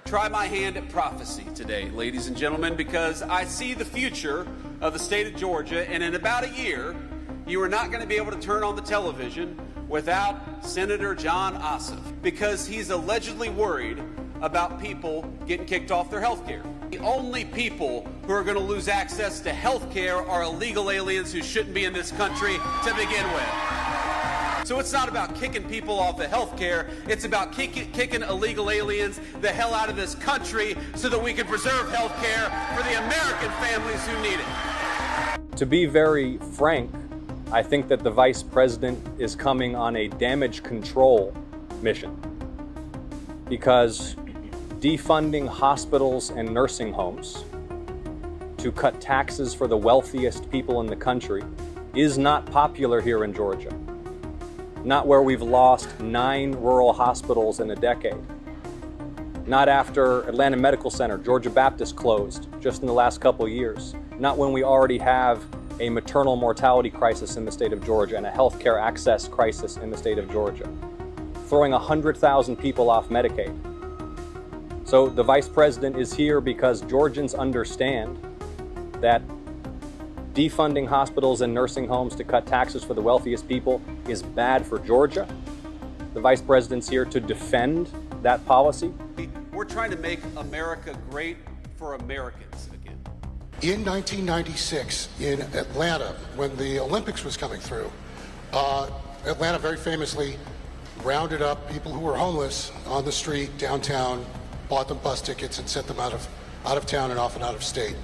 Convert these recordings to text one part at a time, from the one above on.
try my hand at prophecy today, ladies and gentlemen, because I see the future of the state of Georgia, and in about a year, you are not going to be able to turn on the television without Senator Jon Ossoff, because he's allegedly worried about people getting kicked off their health care. The only people who are going to lose access to health care are illegal aliens who shouldn't be in this country to begin with. So it's not about kicking people off of health care, it's about kicking illegal aliens the hell out of this country so that we can preserve health care for the American families who need it. To be very frank, I think that the Vice President is coming on a damage control mission, because defunding hospitals and nursing homes to cut taxes for the wealthiest people in the country is not popular here in Georgia. Not where we've lost 9 rural hospitals in a decade. Not after Atlanta Medical Center, Georgia Baptist closed just in the last couple of years. Not when we already have a maternal mortality crisis in the state of Georgia and a healthcare access crisis in the state of Georgia. Throwing 100,000 people off Medicaid. So the Vice President is here because Georgians understand that defunding hospitals and nursing homes to cut taxes for the wealthiest people is bad for Georgia. The Vice President's here to defend that policy. We're trying to make America great for Americans again. In 1996, in Atlanta, when the Olympics was coming through, Atlanta very famously rounded up people who were homeless on the street downtown, bought them bus tickets, and sent them out of town and often out of state.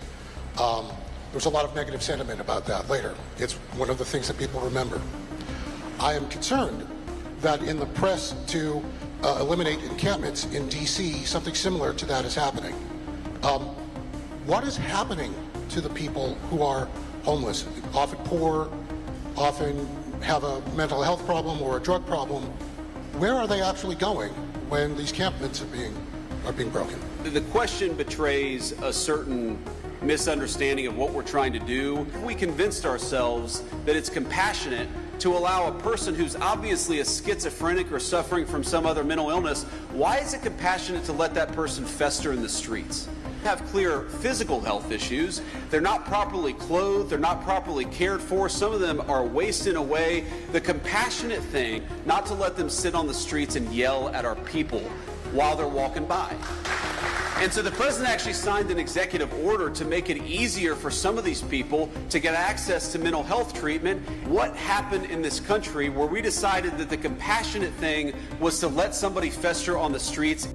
There was a lot of negative sentiment about that later. It's one of the things that people remember. I am concerned that in the press to eliminate encampments in D.C., something similar to that is happening. What is happening to the people who are homeless, often poor, often have a mental health problem or a drug problem? Where are they actually going when these encampments are being broken? The question betrays a certain misunderstanding of what we're trying to do. We convinced ourselves that it's compassionate to allow a person who's obviously a schizophrenic or suffering from some other mental illness. Why is it compassionate to let that person fester in the streets? Have clear physical health issues. They're not properly clothed, they're not properly cared for. Some of them are wasting away. The compassionate thing, not to let them sit on the streets and yell at our people while they're walking by. And so the president actually signed an executive order to make it easier for some of these people to get access to mental health treatment. What happened in this country where we decided that the compassionate thing was to let somebody fester on the streets?